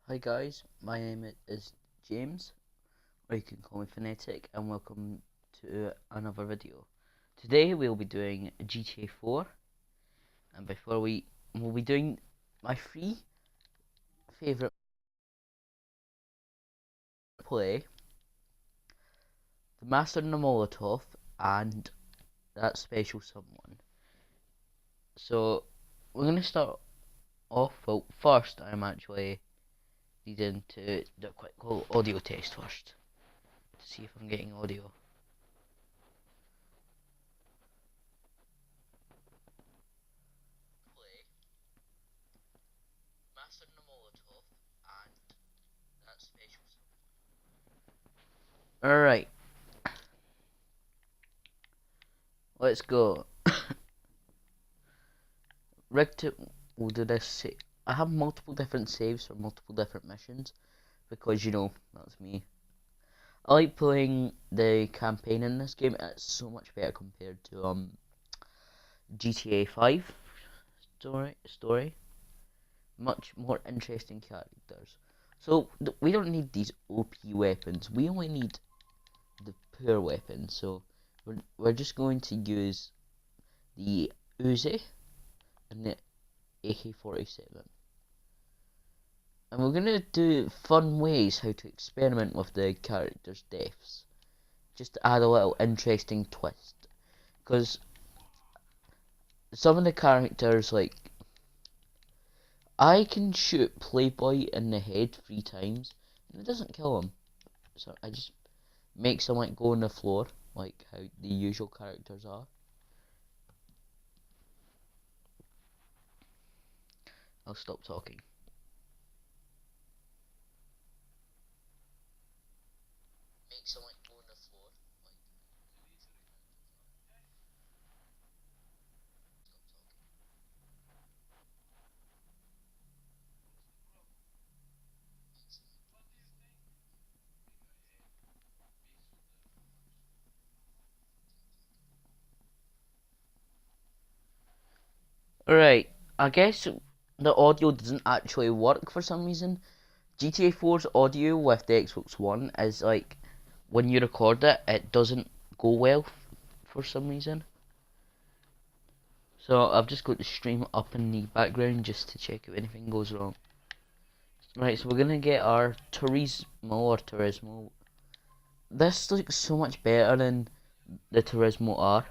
Hi guys, my name is James, or you can call me Phonetic, and welcome to another video. Today we'll be doing GTA 4, and we'll be doing my three favourite play, the Master and the Molotov, and that special someone. So we're gonna start off. Well, first I'm actually needing to do a quick little audio test first to see if I'm getting audio. Master and the Molotov, and that special someone. Alright, let's go. Rigged will do this. I have multiple different saves for multiple different missions because that's me. I like playing the campaign in this game. It's so much better compared to GTA 5 story. Much more interesting characters. So we don't need these OP weapons. We only need the poor weapons. So we're just going to use the Uzi and the AK-47. And we're going to do fun ways how to experiment with the characters' deaths. Just to add a little interesting twist. Because some of the characters, like, I can shoot Playboy in the head 3 times, and it doesn't kill him. So I just make him, like, go on the floor, like how the usual characters are. I'll stop talking. Make him, like, go on the floor. Alright, I guess the audio doesn't actually work for some reason. GTA 4's audio with the Xbox One is like, when you record it, it doesn't go well for some reason. So I've just got the stream up in the background just to check if anything goes wrong. Right, so we're gonna get our Turismo. This looks so much better than the Turismo R.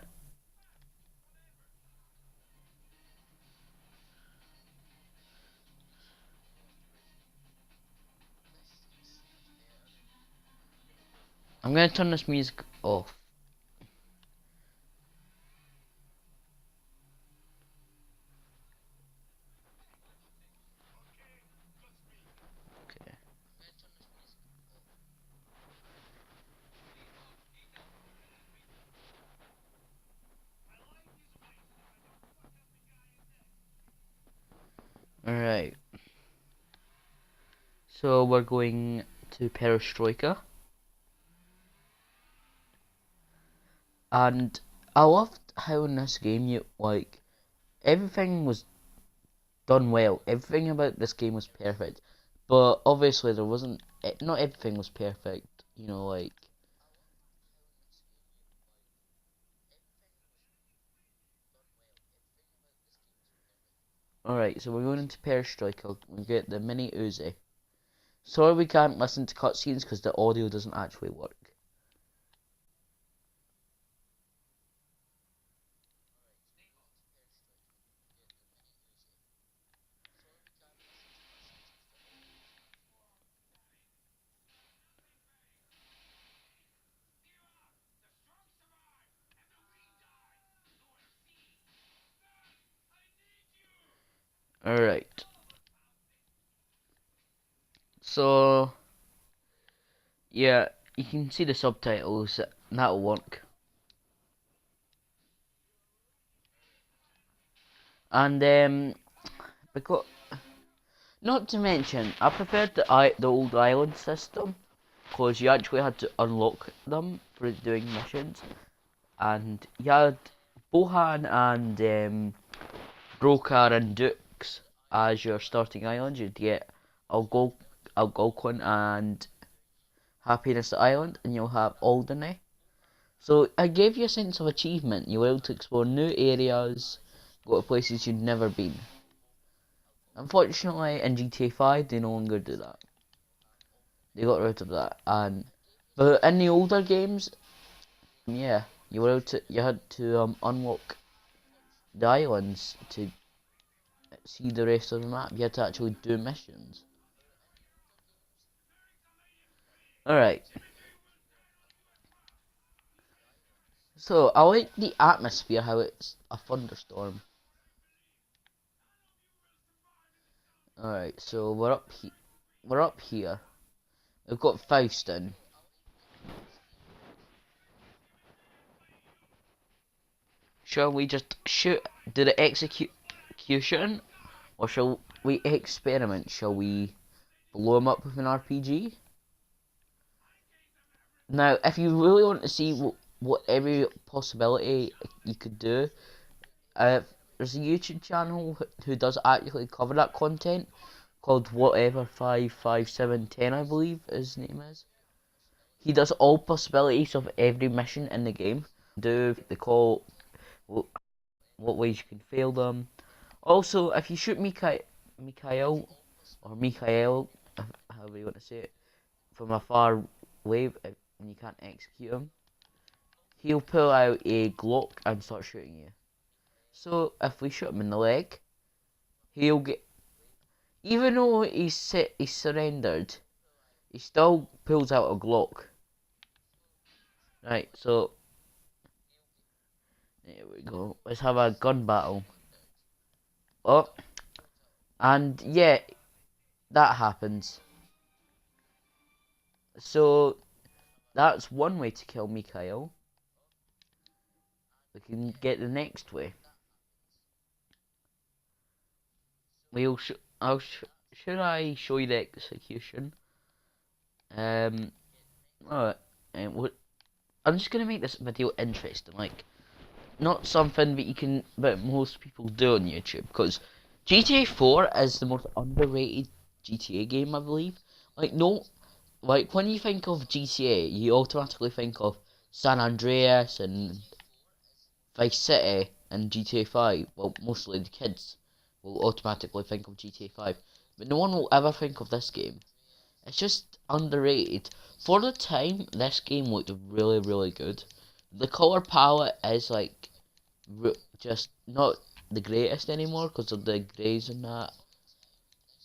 I'm gonna turn this music off. Okay. Alright. So we're going to Perestroika. And I loved how in this game everything was done well. Everything about this game was perfect. But obviously there wasn't, not everything was perfect, like. Alright, so we're going into Perestroika. We get the mini Uzi. Sorry we can't listen to cutscenes because the audio doesn't actually work. Alright. So, yeah, you can see the subtitles. That'll work. And, because, not to mention, I preferred the old island system. Because you actually had to unlock them for doing missions. And you had Bohan and Brokar and Dukes as your starting islands. You'd get a Algonquin and Happiness Island, and you'll have Alderney. So I gave you a sense of achievement. You were able to explore new areas, go to places you'd never been. Unfortunately, in GTA 5, they no longer do that. They got rid of that. But in the older games, yeah, you had to unlock the islands to see the rest of the map. You had to actually do missions. Alright. So, I like the atmosphere, how it's a thunderstorm. Alright, so we're up here. We've got Faustin. Shall we just do the execution? Or shall we experiment? Shall we blow him up with an RPG? Now, if you really want to see what every possibility you could do, there's a YouTube channel who does actually cover that content, called whatever 55710, I believe his name is. He does all possibilities of every mission in the game. They call what ways you can fail them. Also, if you shoot Mikhail, however you want to say it, from a far away and you can't execute him, he'll pull out a Glock and start shooting you. So if we shoot him in the leg, he'll get, even though he's surrendered, he still pulls out a Glock. Right, so there we go. Let's have a gun battle. Oh, and yeah, that happens. So that's one way to kill Mikhail. We can get the next way. Should I show you the execution? Alright. I'm just gonna make this video interesting, like not something that most people do on YouTube, because GTA 4 is the most underrated GTA game, I believe. Like when you think of GTA, you automatically think of San Andreas and Vice City and GTA 5. Well, mostly the kids will automatically think of GTA 5, but no one will ever think of this game. It's just underrated. For the time, this game looked really, really good. The color palette is like just not the greatest anymore because of the greys and that.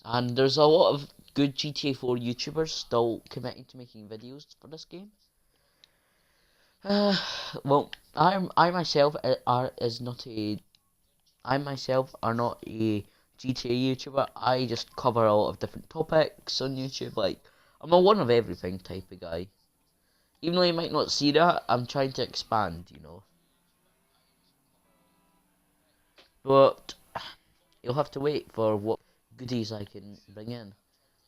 And there's a lot of good GTA 4 YouTubers still committing to making videos for this game. Well, I myself are not a GTA YouTuber. I just cover a lot of different topics on YouTube. Like, I'm a one of everything type of guy. Even though you might not see that, I'm trying to expand, you know. But you'll have to wait for what goodies I can bring in.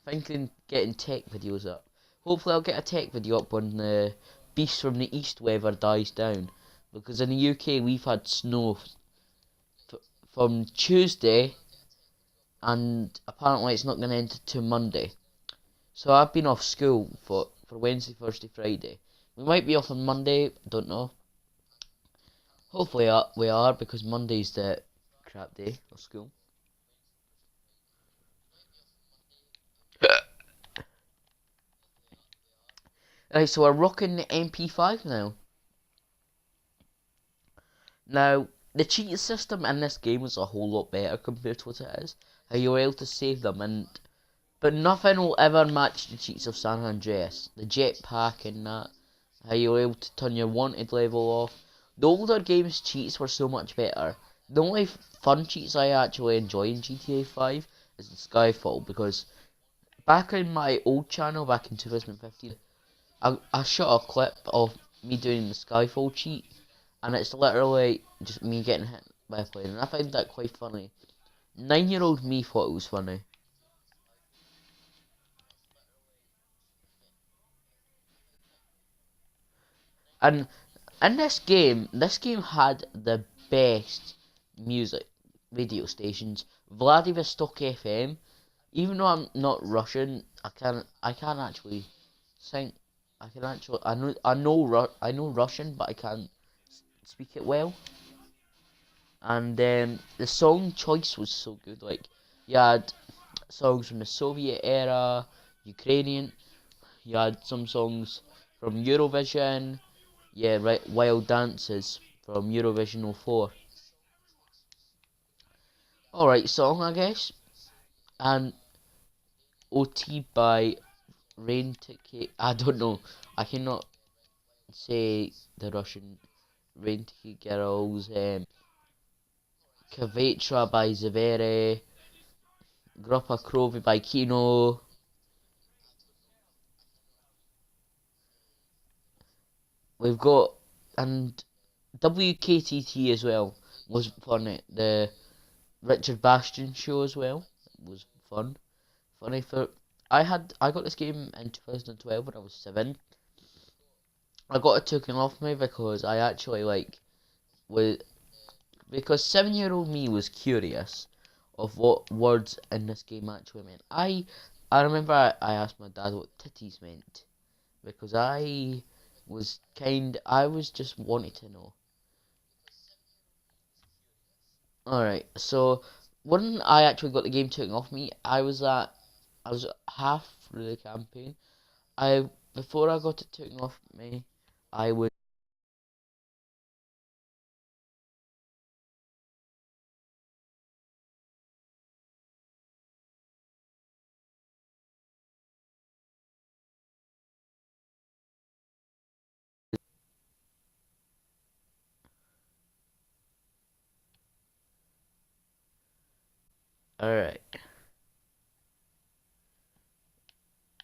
Thinking getting tech videos up. Hopefully I'll get a tech video up when the Beast from the East weather dies down. Because in the UK we've had snow from Tuesday, and apparently it's not going to end till Monday. So I've been off school for Wednesday, Thursday, Friday. We might be off on Monday, don't know. Hopefully we are, because Monday's the crap day of school. Right, so we're rocking the MP5 now. Now, the cheat system in this game is a whole lot better compared to what it is. How you're able to save them, but nothing will ever match the cheats of San Andreas. The jetpack and that. How you're able to turn your wanted level off. The older games cheats were so much better. The only fun cheats I actually enjoy in GTA 5 is the Skyfall, because back in my old channel, back in 2015, I shot a clip of me doing the Skyfall cheat, and it's literally just me getting hit by a plane, and I find that quite funny. 9-year-old me thought it was funny. And in this game had the best music radio stations. Vladivostok FM, Even though I'm not Russian, I can actually sing. I know Russian, but I can't speak it well. And the song choice was so good. Like you had songs from the Soviet era, Ukrainian. You had some songs from Eurovision. Yeah, right. Wild Dances from Eurovision '04. All right, song I guess. And OT by Rain Ticket. I don't know. I cannot say the Russian Rain Ticket Girls. Kvetra by Zavere. Grupa Krovi by Kino. We've got and WKTT as well was fun. The Richard Bastion show as well was fun. Funny for I got this game in 2012 when I was 7. I got it taken off me because I actually like was because 7-year-old me was curious of what words in this game actually meant. I remember I asked my dad what titties meant because I was just wanting to know. Alright, so when I actually got the game taken off me, I was half through the campaign. I Before I got it taken off me, I was alright.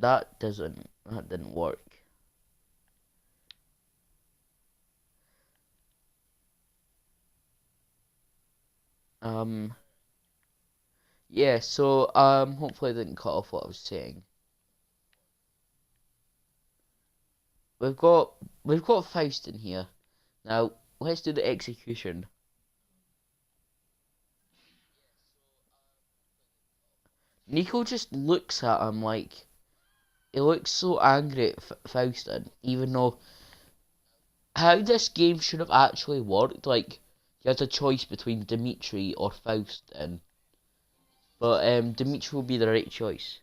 That didn't work. Um yeah, so hopefully I didn't cut off what I was saying. We've got we've got Faust in here. Now let's do the execution. Nico just looks at him like he looks so angry at Faustin, even though how this game should have actually worked. Like you had a choice between Dimitri or Faustin, but Dimitri will be the right choice.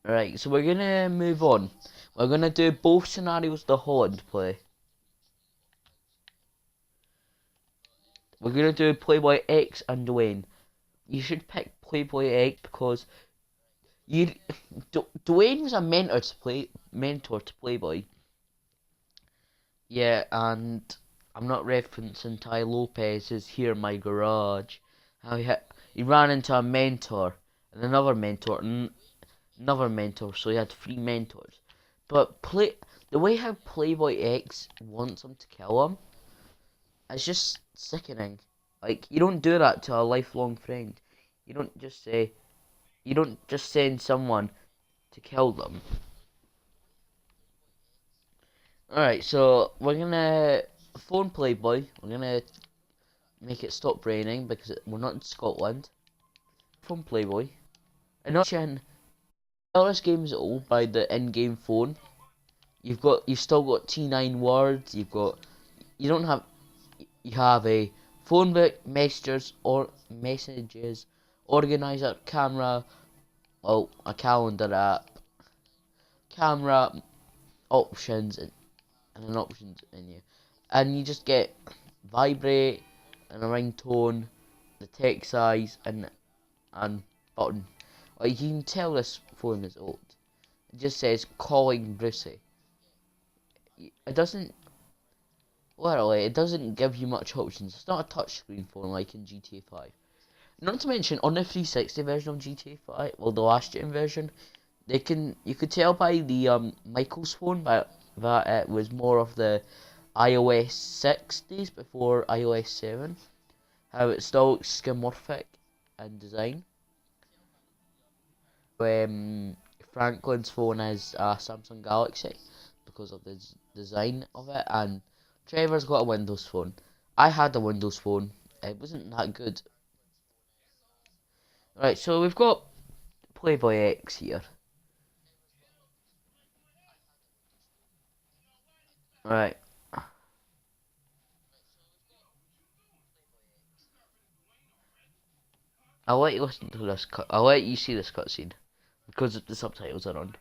Right, so we're gonna move on. We're gonna do both scenarios the Holland play. We're gonna do Playboy X and Dwayne. You should pick Playboy X because you Dwayne was a mentor to Playboy. Yeah, and I'm not referencing Ty Lopez's "Here in My Garage." How he ran into a mentor and another mentor, so he had 3 mentors. But the way how Playboy X wants him to kill him, it's just sickening. Like you don't do that to a lifelong friend. You don't just say you don't just send someone to kill them. Alright, so we're gonna phone Playboy. We're gonna make it stop raining because we're not in Scotland. Phone Playboy. And not Chin. All this game is old by the in-game phone. You've still got T9 words. You don't have you have a phone book, messages, organizer, camera, well, a calendar app, camera options, and an options menu, and you just get vibrate and a ringtone, the text size, and button. Like you can tell this phone is old. It just says calling Brucey. It doesn't literally. It doesn't give you much options. It's not a touchscreen phone like in GTA 5. Not to mention on the 360 version of GTA 5, well the last gen version, you could tell by the Michael's phone that it was more of the iOS 6 days before iOS 7. How it still looks skeuomorphic in design. Um, Franklin's phone is a Samsung Galaxy because of the design of it, and Trevor's got a Windows phone. I had a Windows phone. It wasn't that good. Right, so we've got Playboy X here. Right. I'll let you listen to this cut. I'll let you see this cutscene because the subtitles are on.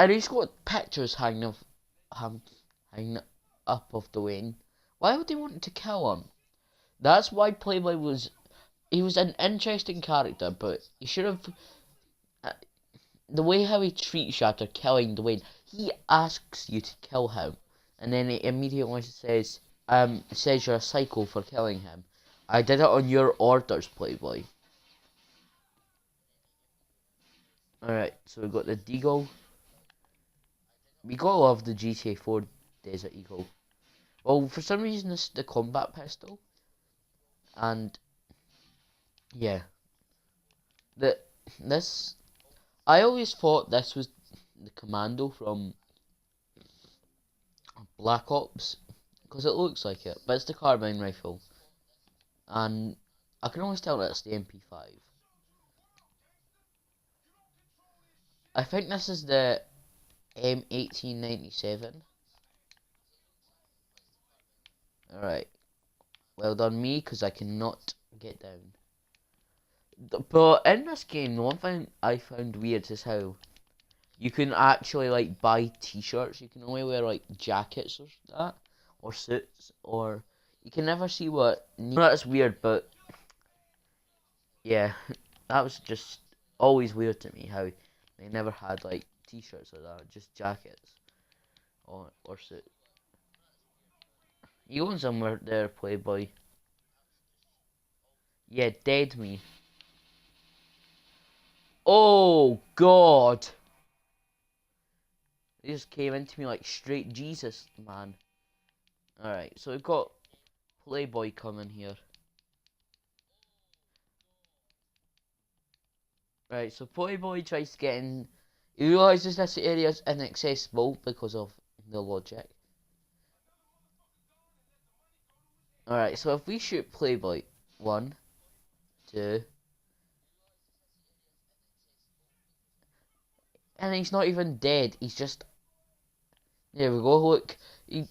And he's got pictures hang, hanging up of Dwayne. Why would they want to kill him? That's why Playboy was. He was an interesting character, but he should have. Uh, the way how he treats you after killing Dwayne, he asks you to kill him, and then he immediately says you're a psycho for killing him. I did it on your orders, Playboy. Alright, so we've got the Deagle. We gotta love the GTA4 Desert Eagle. Well, for some reason, it's the combat pistol. And, yeah. The, this, I always thought this was the commando from Black Ops. Because it looks like it. But it's the carbine rifle. And I can always tell that it's the MP5. I think this is the M1897. Alright. Well done me, because I cannot get down. But in this game, the one thing I found weird is how you can actually like buy t-shirts. You can only wear like jackets or that, or suits, or you can never see what. That's weird, but yeah, that was just always weird to me how they never had like t-shirts or that, just jackets or suits. You going somewhere there, Playboy? Yeah, dead me. Oh God! They just came into me like straight Jesus, man. Alright, so we've got Playboy coming here. Right, so Playboy tries to get in. He realises this area is inaccessible because of the logic. Alright, so if we shoot Playboy, 1, 2, and he's not even dead, he's just. There we go, look. You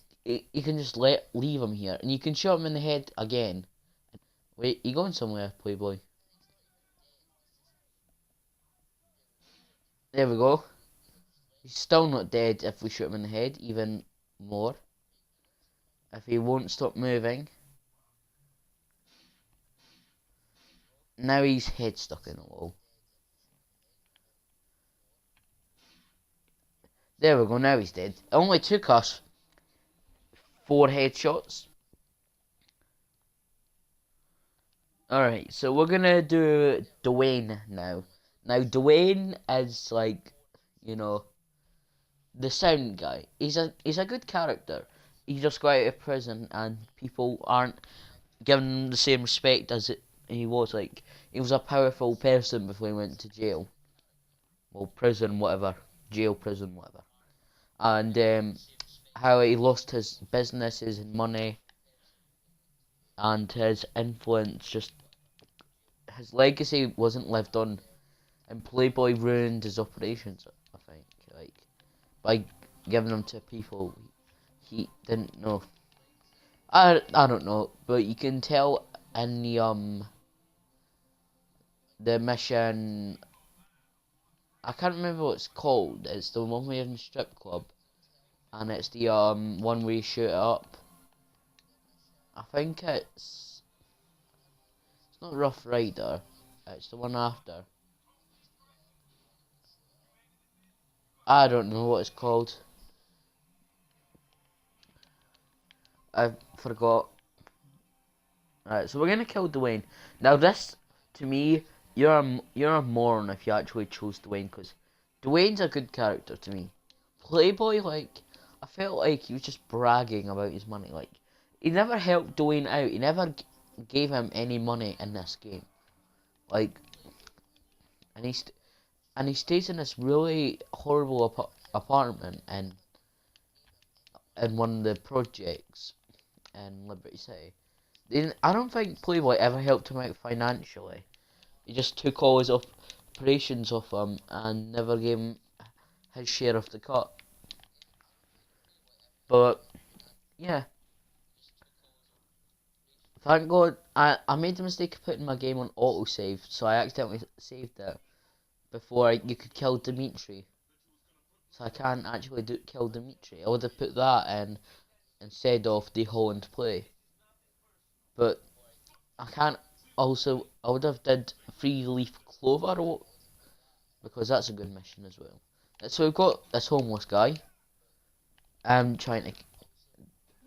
can just leave him here, and you can shoot him in the head again. Wait, you going somewhere, Playboy? There we go. He's still not dead if we shoot him in the head, even more. If he won't stop moving. Now he's head stuck in the wall. There we go, now he's dead. It only took us 4 headshots. Alright, so we're gonna do Dwayne now. Now Dwayne is like, you know, the sound guy. He's a good character. He just got out of prison and people aren't giving him the same respect as he was. Like, he was a powerful person before he went to jail. Well, prison, whatever. Jail, prison, whatever. And how he lost his businesses and money and his influence, just his legacy wasn't lived on, and Playboy ruined his operations, I think, like by giving them to people he didn't know. I don't know, but you can tell in the mission. I can't remember what it's called. It's the one where you're in the strip club, and it's the one where you shoot it up. I think it's not Rough Rider. It's the one after. I don't know what it's called. I forgot. Alright, so we're gonna kill Dwayne. Now this, to me, you're a moron if you actually chose Dwayne, because Dwayne's a good character to me. Playboy, like, I felt like he was just bragging about his money. Like, he never helped Dwayne out. He never gave him any money in this game. Like, and he stays in this really horrible apartment in one of the projects in Liberty City. I don't think Playboy ever helped him out financially. He just took all his operations off him and never gave him his share of the cut. But yeah, thank God I made the mistake of putting my game on autosave, so I accidentally saved it before you could kill Dimitri. So I can't actually kill Dimitri. I would have put that in instead of the Holland play. But I can't. Also, I would have did 3-leaf clover because that's a good mission as well. So we've got this homeless guy. I'm trying to.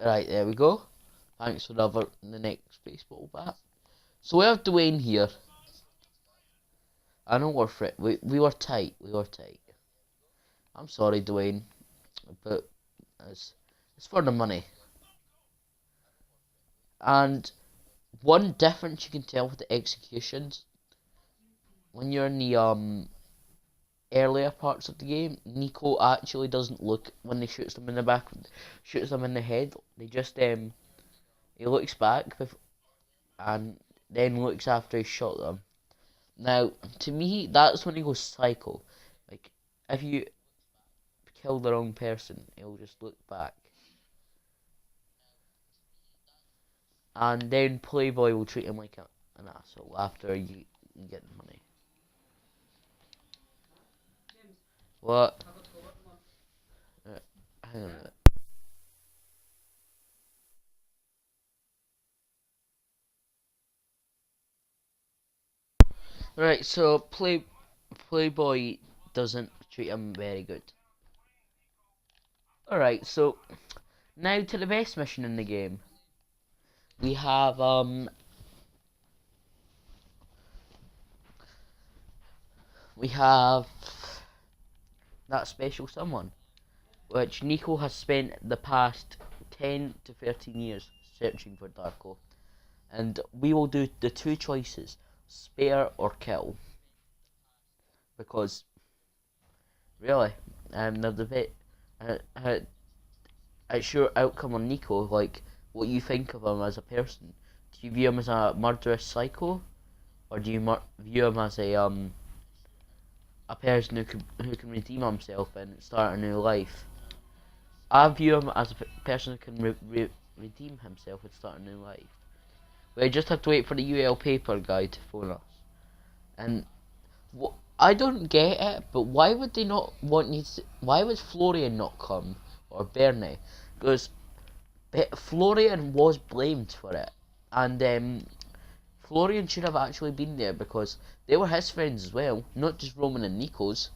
Right, there we go. Thanks for the next baseball bat. So we have Dwayne here. I know we were tight. We were tight. I'm sorry, Dwayne, but it's for the money. And one difference you can tell with the executions when you're in the earlier parts of the game, Nico actually doesn't look when he shoots them in the back, shoots them in the head. They just he looks back and then looks after he shot them. Now, to me, that's when he goes psycho. Like, if you kill the wrong person, he'll just look back. And then Playboy will treat him like an asshole after you get the money. What? Hang on a minute. Right, so Playboy doesn't treat him very good. Alright, so now to the best mission in the game. We have that special someone, which Nico has spent the past 10 to 13 years searching for Darko. And we will do the two choices, spare or kill. Because, really, the bit, it's your outcome on Nico, like, what you think of him as a person. Do you view him as a murderous psycho? Or do you view him as a person who can redeem himself and start a new life? I view him as a person who can redeem himself and start a new life. We just have to wait for the UL paper guy to phone us. And I don't get it, but why would they not want you to? Why would Florian not come or Bernie? Because Florian was blamed for it, and Florian should have actually been there because they were his friends as well, not just Roman and Nico's.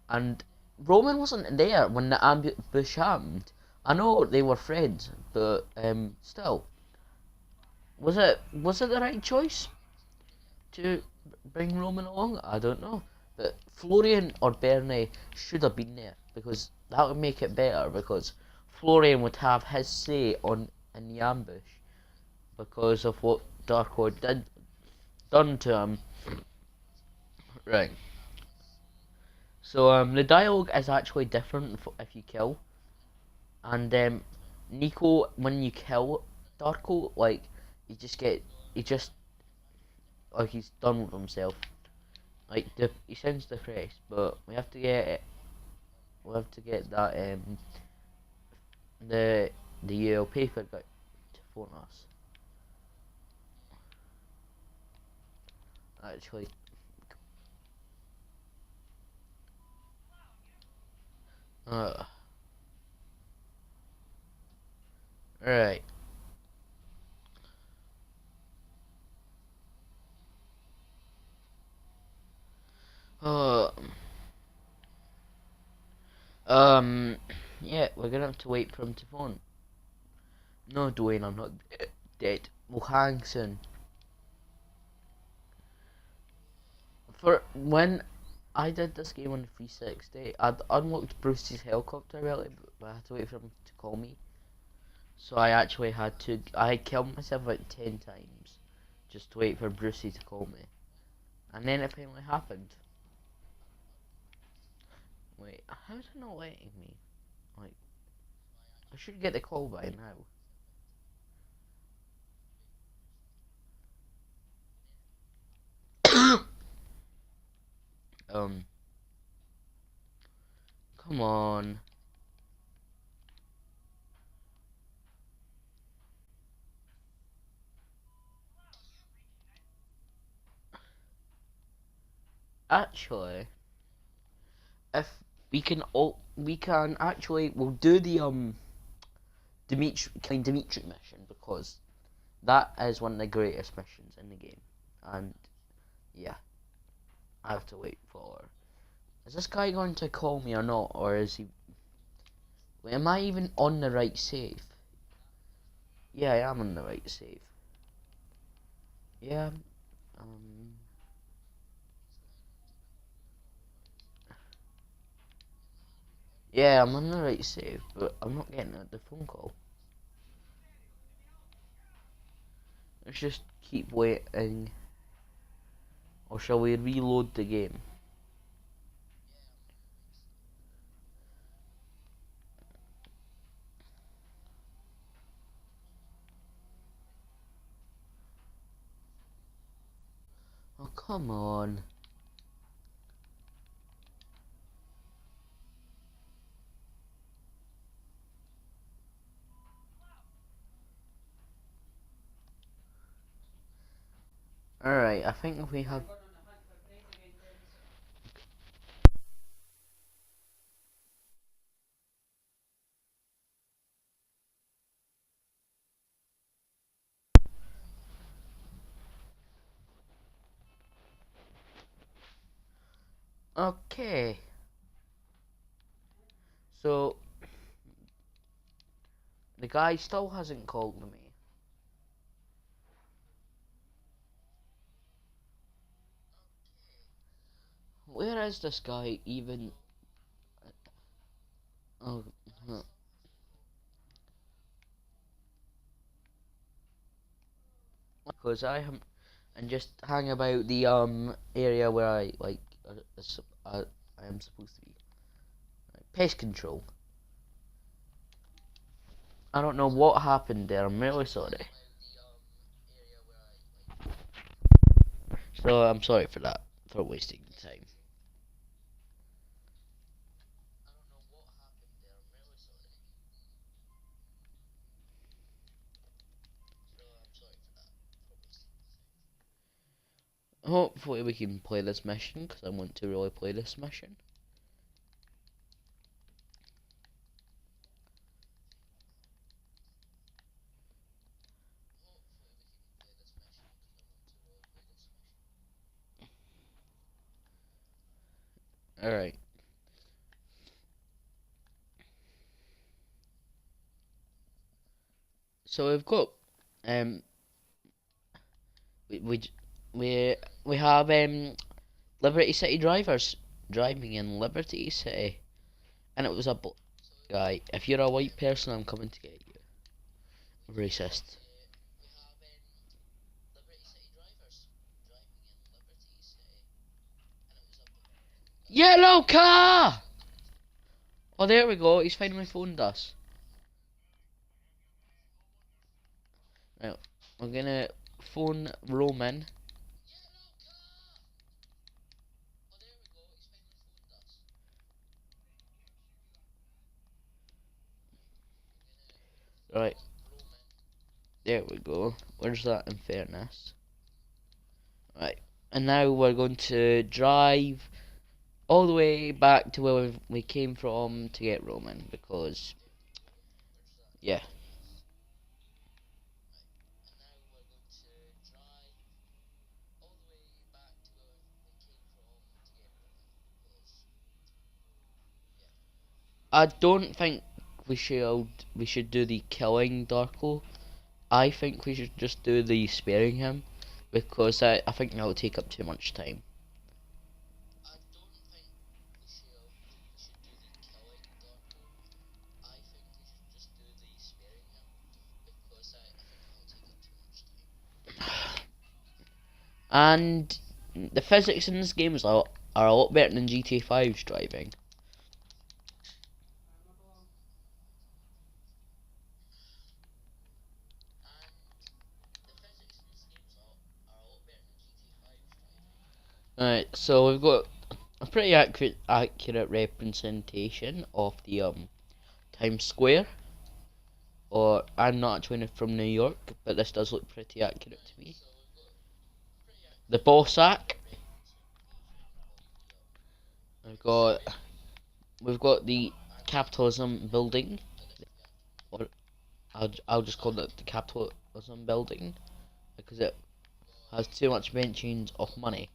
And Roman wasn't there when the ambush happened. I know they were friends, but still, was it the right choice to bring Roman along? I don't know, but Florian or Bernie should have been there because that would make it better. Because Florian would have his say in the ambush because of what Darko done to him. Right. So the dialogue is actually different if you kill, and Nico, when you kill Darko, like he just like he's done with himself. Like he sounds depressed, but we have to get that the Yale paper guy to phone us. Actually, right. Uh, yeah, we're gonna have to wait for him to phone. No, Dwayne, I'm not dead. We'll hang soon. For when I did this game on the 360, I'd unlocked Bruce's helicopter ability, but I had to wait for him to call me. So I actually I had killed myself about 10 times just to wait for Brucey to call me. And then it finally happened. Wait, how's it not letting me? Like, I should get the call by now. Come on. Actually, if we can actually, we'll do the Dimitri mission, because that is one of the greatest missions in the game. And yeah, I have to wait for. Is this guy going to call me or not, or is he? Wait, am I even on the right save? Yeah, I am on the right save. Yeah. Um. Yeah, I'm on the right save, but I'm not getting the phone call. Let's just keep waiting. Or shall we reload the game? Oh, come on. Alright, I think we have... Okay. So, the guy still hasn't called me. Where is this guy even? Oh, because I am, and just hang about the area where I like I am supposed to be. Pest control. I don't know what happened there. I'm really sorry. So I'm sorry for that, for wasting the time. Hopefully we can play this mission, because I want to really play this mission. Alright. So we've got um we we we, we have Liberty City drivers driving in Liberty City, and it was a guy. If you're a white person, I'm coming to get you. Racist. Yellow car! Oh, there we go. He's finally phoned us. Right, we're gonna phone Roman. Right, there we go. Where's that in fairness? Right, and now we're going to drive all the way back to where we came from to get Roman, because, yeah. I don't think we should do the killing Darko. I think we should just do the sparing him, because I think that will take up too much time. And the physics in this game are a lot better than GTA 5's driving. Alright, so we've got a pretty accurate representation of the Times Square. Or I'm not actually from New York, but this does look pretty accurate to me. The Bossack. We've got the Capitalism Building, or I'll just call it the Capitalism Building because it has too much mentions of money.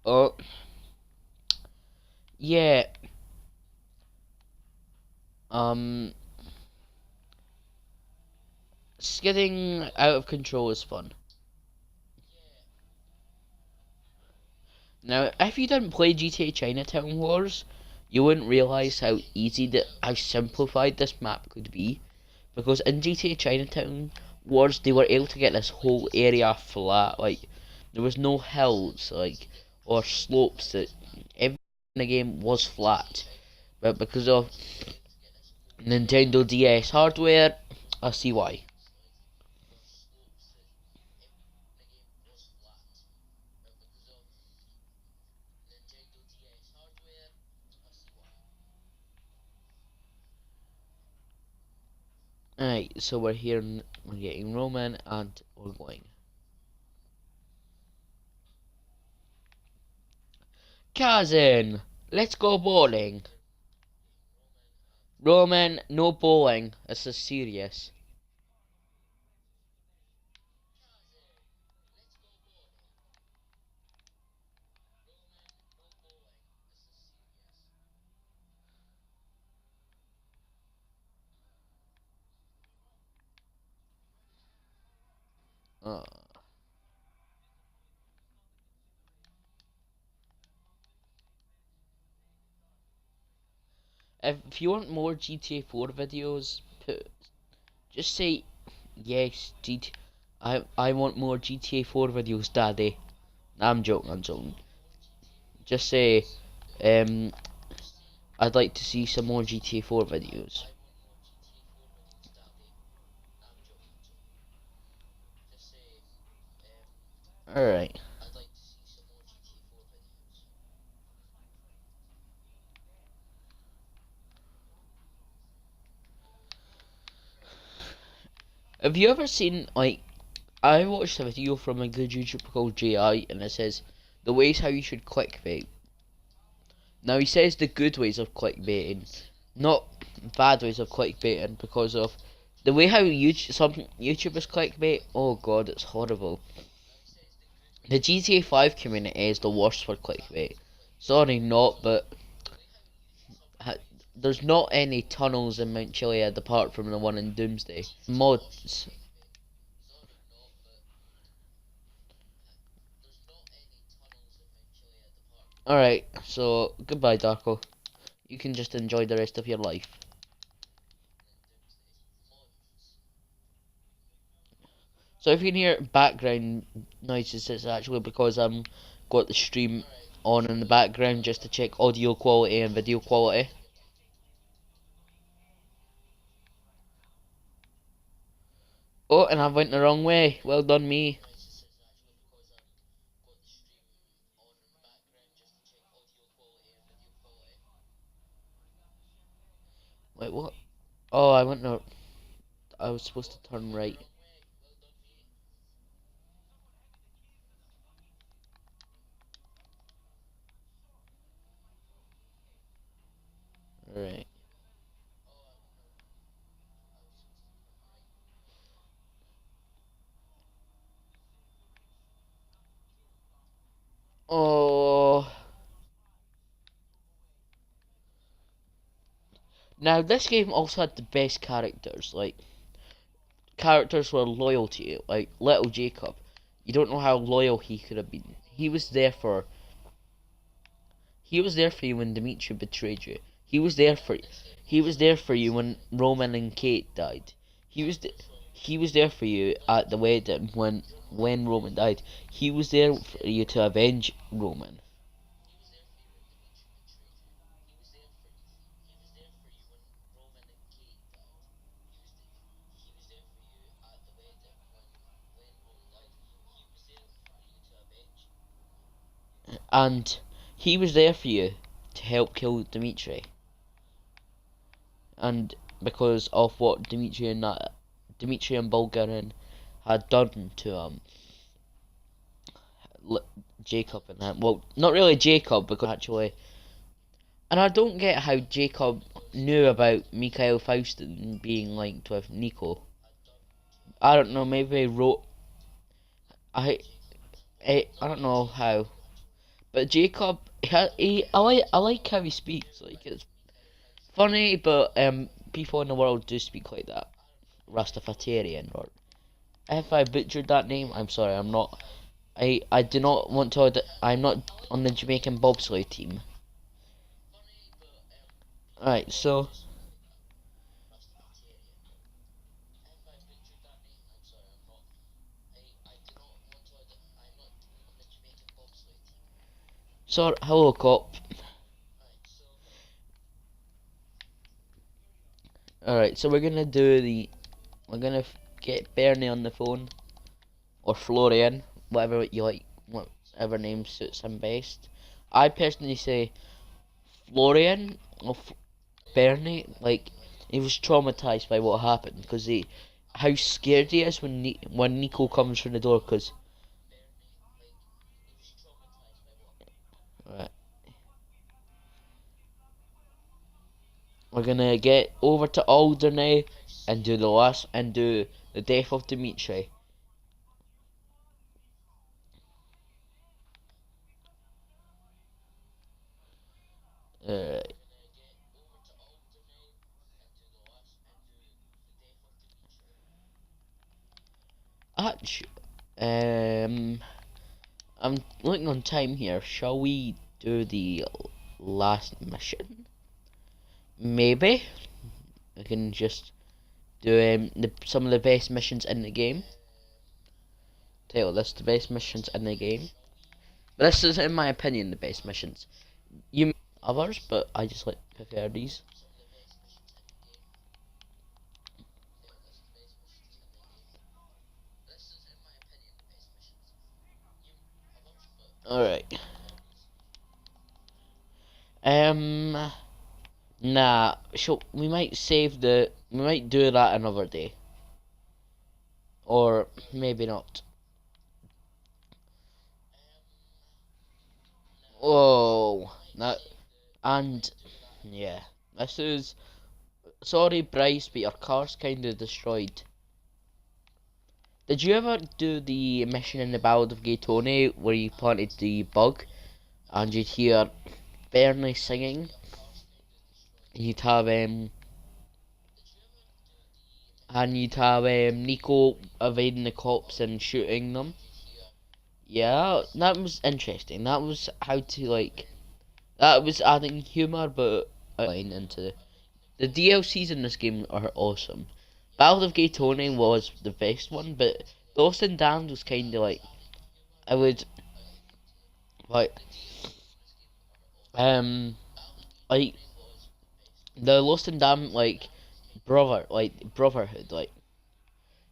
Oh, yeah. Um, Skidding out of control is fun. Now, if you didn't play GTA Chinatown Wars, you wouldn't realise how simplified this map could be. Because in GTA Chinatown Wars, they were able to get this whole area flat. Like, there was no hills, like, or slopes. That everything in the game was flat. But because of Nintendo DS hardware, I see why. Alright, so we're getting Roman, and we're going. Cousin, let's go bowling. Roman, no bowling. This is serious. Uh, if you want more GTA 4 videos, just say yes. I want more GTA 4 videos, Daddy. I'm joking. I'm joking. Just say I'd like to see some more GTA 4 videos. All right. Have you ever seen, like, I watched a video from a good YouTuber called JI, and it says the ways how you should clickbait. Now he says the good ways of clickbaiting, not bad ways of clickbaiting, because of the way how some YouTubers clickbait. Oh god, it's horrible. The GTA 5 community is the worst for clickbait. Sorry, not, but there's not any tunnels in Mount Chiliad apart from the one in Doomsday. Mods. Alright, so goodbye, Darko. You can just enjoy the rest of your life. So if you can hear background noises, it's actually because I'm got the stream on in the background just to check audio quality and video quality. Oh, and I went the wrong way. Well done, me. Wait, what? Oh, I went no. I was supposed to turn right. Right. Oh. Now this game also had the best characters. Like characters were loyal to you. Like little Jacob. You don't know how loyal he could have been. He was there for you when Dimitri betrayed you. He was there for you when Roman and Kate died. He was he was there for you at the wedding when Roman died. He was there for you to avenge Roman. And he was there for you to help kill Dimitri. And because of what Dimitri and Bulgarin had done to Jacob and him. Well, not really Jacob, because actually, and I don't get how Jacob knew about Mikhail Faustin being linked with Nico. I don't know. Maybe he wrote. I I don't know how, but Jacob, I like how he speaks. Like, it's funny, but people in the world do speak like that. Rastafarian, or if I butchered that name, I'm sorry. I'm not. I do not want to. I'm not on the Jamaican bobsleigh team. Alright, so hello, cop. Alright, so we're gonna get Bernie on the phone, or Florian, whatever you like, whatever name suits him best. I personally say Florian or Bernie. Like, he was traumatized by what happened because how scared he is when Nico comes from the door. Cause right, we're gonna get over to Alderney and do the death of Dimitri. Uh, Actually, I'm looking on time here. Shall we do the last mission? Maybe we can just do some of the best missions in the game. Tell this the best missions in the game. But this is, in my opinion, the best missions. You may others, but I just like prefer these. All right. Um. Nah. We might save the. We might do that another day, or maybe not. Oh, that and yeah. This is sorry, Bryce, but your car's kind of destroyed. Did you ever do the mission in the Ballad of Gay Tony where you planted the bug and you'd hear Bernie singing? You'd have Nico evading the cops and shooting them. Yeah, that was interesting. That was how to like. That was adding humor, but into the DLCs in this game are awesome. Ballad of Gay Tony was the best one, but Lost and Damned was kind of like I would like um like the Lost and Damned like brotherhood, like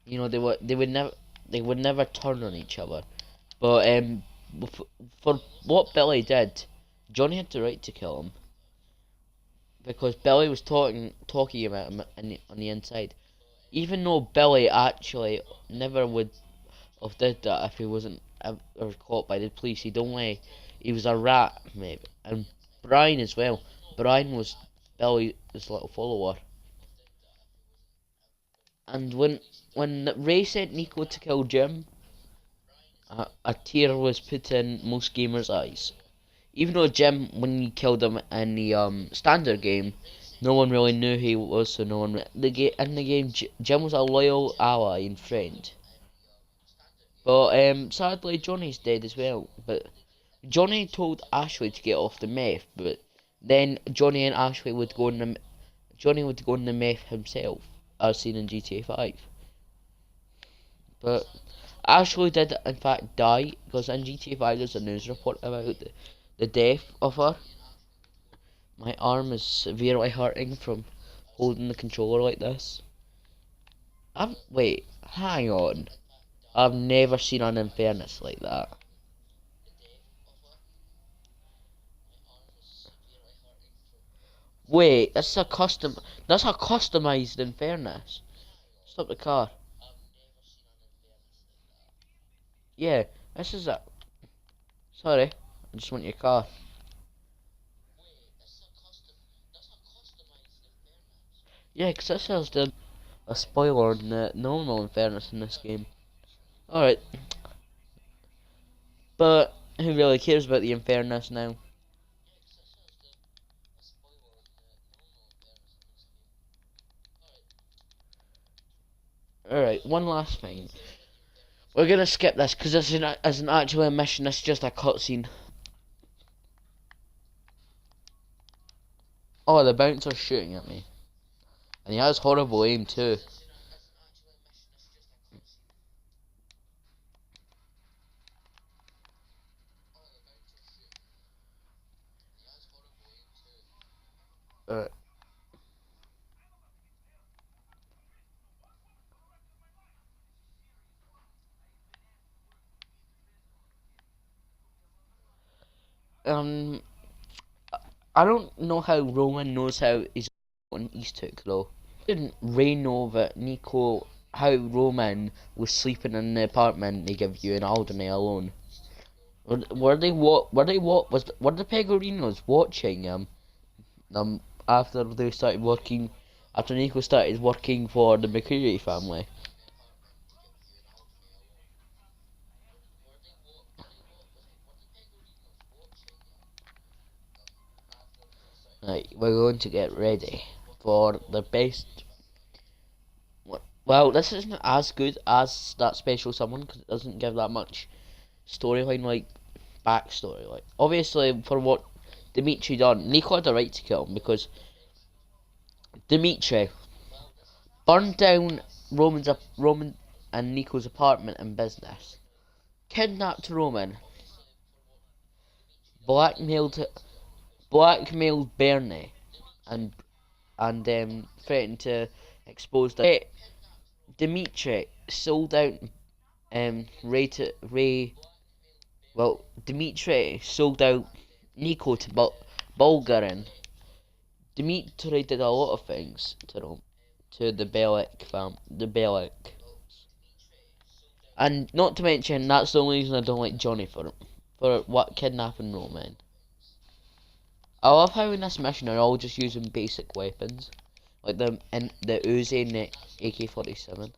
they would never turn on each other. But for what Billy did, Johnny had the right to kill him because Billy was talking about him on the inside. Even though Billy actually never would have did that if he wasn't ever caught by the police. He was a rat, maybe. And Brian as well. Brian was Billy's little follower. And when Ray sent Nico to kill Jim, a tear was put in most gamers' eyes. Even though Jim, when you killed him in the standard game, no one really knew who he was, so no one. In the game, Jim was a loyal ally and friend. But sadly, Johnny's dead as well. But Johnny told Ashley to get off the meth, but then Johnny would go on the meth himself. I've seen in GTA 5. But Ashley did in fact die, because in GTA 5 there's a news report about the death of her. My arm is severely hurting from holding the controller like this. Wait, hang on. I've never seen an Infernus like that. Wait, that's a customized Infernus. Stop the car. Yeah, this is a. Sorry, I just want your car. Yeah, 'cause this has a spoiler on the normal Infernus in this game. Alright, but who really cares about the Infernus now? Alright, one last thing. We're gonna skip this because this isn't actually a mission, it's just a cutscene. Oh, the bouncer's shooting at me. And he has horrible aim too. Uh, um, I don't know how Roman knows how he's on Easthook though. Didn't Ray know that Nico, how Roman was sleeping in the apartment they give you in Alderney alone? Were they what? Were the Pegorinos watching after they started working? After Nico started working for the McCreary family? Right, we're going to get ready for the best. Well, this isn't as good as that special summon because it doesn't give that much storyline, like backstory. Like, obviously, for what Dimitri done, Nico had the right to kill him because Dimitri burned down Roman and Nico's apartment and business, kidnapped Roman, blackmailed blackmailed Bernie, and threatened to expose the. Dimitri sold out Ray. Well, Dimitri sold out Nico to Bulgarin. Dimitri did a lot of things to the Bellic. And not to mention, that's the only reason I don't like Johnny for what kidnapping Roman. I love how in this mission they're all just using basic weapons, like the Uzi and the AK-47.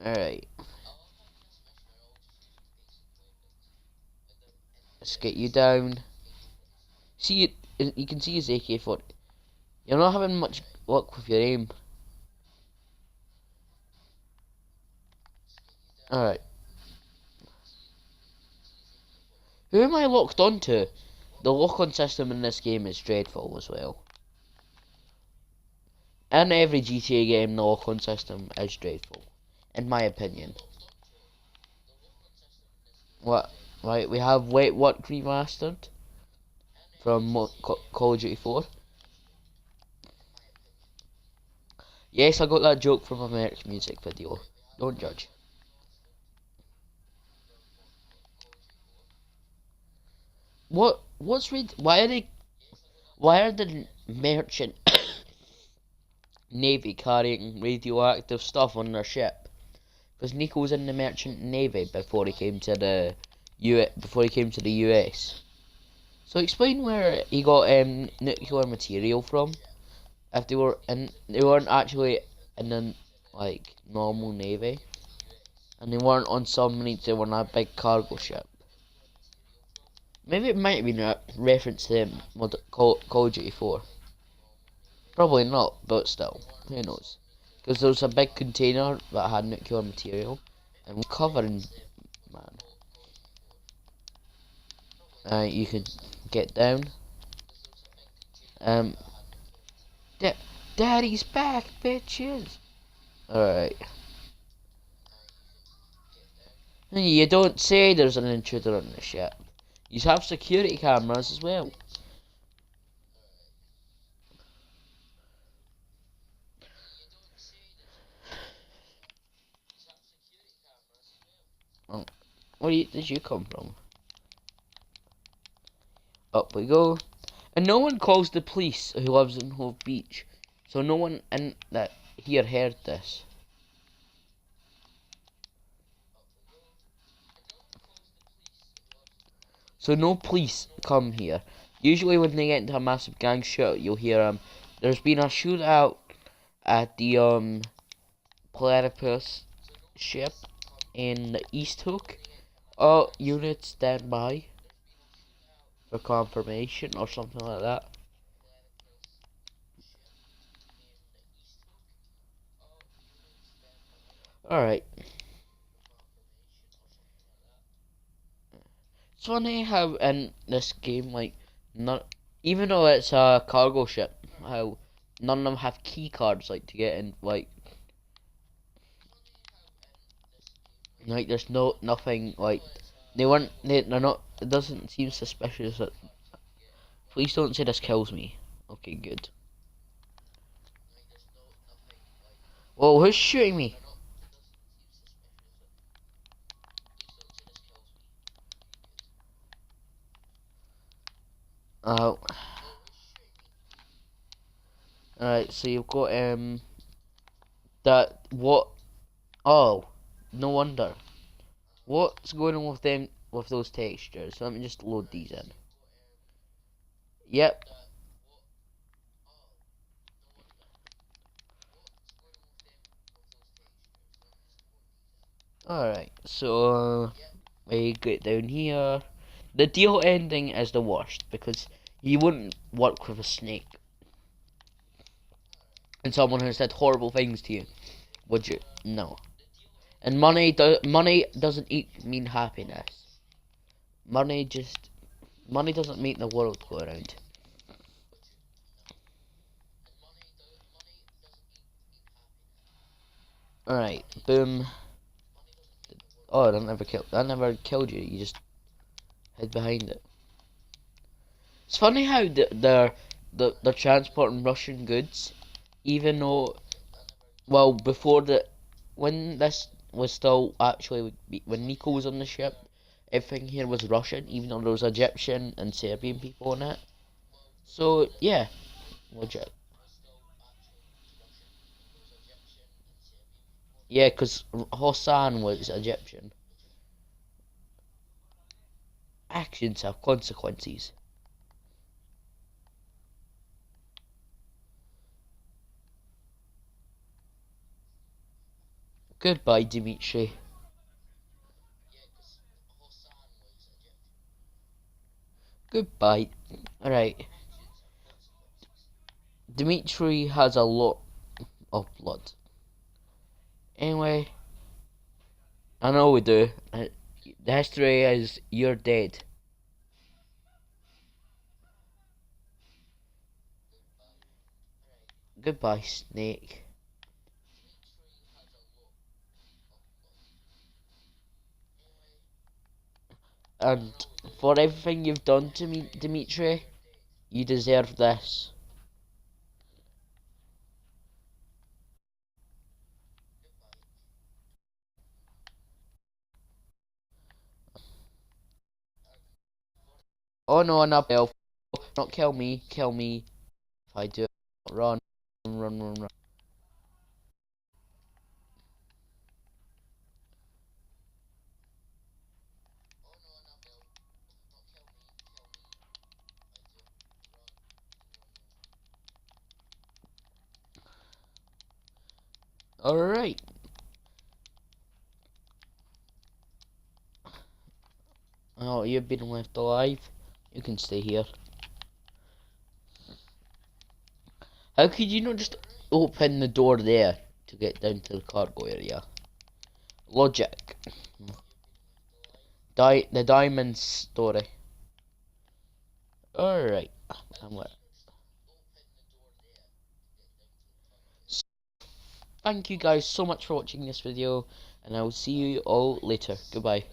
Alright, let's get you down. See, you can see his AK-40. You're not having much luck with your aim. Alright. Who am I locked onto? The lock-on system in this game is dreadful as well. In every GTA game, the lock-on system is dreadful, in my opinion. What? Right, we have Wait What Remastered from Call of Duty 4. Yes, I got that joke from a Merch music video. Don't judge. What's read? Why are the merchant navy carrying radioactive stuff on their ship? Because Nico was in the merchant navy before he came to the US. So explain where he got nuclear material from. If they weren't actually in a like normal navy, and they weren't on submarines. They were on a big cargo ship. Maybe it might have been a reference to Call of Duty 4. Probably not, but still, who knows? Because there was a big container that had nuclear material, and we're covering, man. You could get down. Yeah, Daddy's back, bitches. Alright. You don't say there's an intruder on the ship. You have security cameras as well. Oh, where did you come from? Up we go. And no one calls the police who lives in Hove Beach. So no one in that here heard this. So no police come here. Usually when they get into a massive gang shootout, you'll hear there's been a shootout at the platypus ship in the East Hook. Oh, units stand by for confirmation or something like that. Alright. It's funny how in this game, like, not even though it's a cargo ship, how none of them have key cards, like, to get in, like there's nothing, like, they're not, it doesn't seem suspicious that, please don't say this kills me. Okay, good. Whoa, who's shooting me? Oh. Alright, so you've got, that, what, oh, no wonder. What's going on with them, with those textures? So let me just load these in. Yep. Alright, so we get down here. The deal ending is the worst because you wouldn't work with a snake and someone who said horrible things to you, would you? No. And money doesn't mean happiness. Money doesn't make the world go around. Alright, boom. Oh, that never killed you. You just hid behind it. It's funny how they're transporting Russian goods, even though, well, when this was still actually, when Nico was on the ship, everything here was Russian, even though there was Egyptian and Serbian people in it. So yeah, legit. Yeah, because Hassan was Egyptian. Actions have consequences. Goodbye, Dimitri. Goodbye. Alright. Dimitri has a lot of blood. Anyway, I know we do. The history is you're dead. Goodbye, Snake. And for everything you've done to me, Dimitri, you deserve this. Oh no, Annabelle. Not kill me, kill me. If I do it, run, run. Alright. Oh, you've been left alive. You can stay here. How could you not just open the door there to get down to the cargo area? Logic. The diamond story. Alright. I'm what? thank you guys so much for watching this video, and I will see you all later. Goodbye.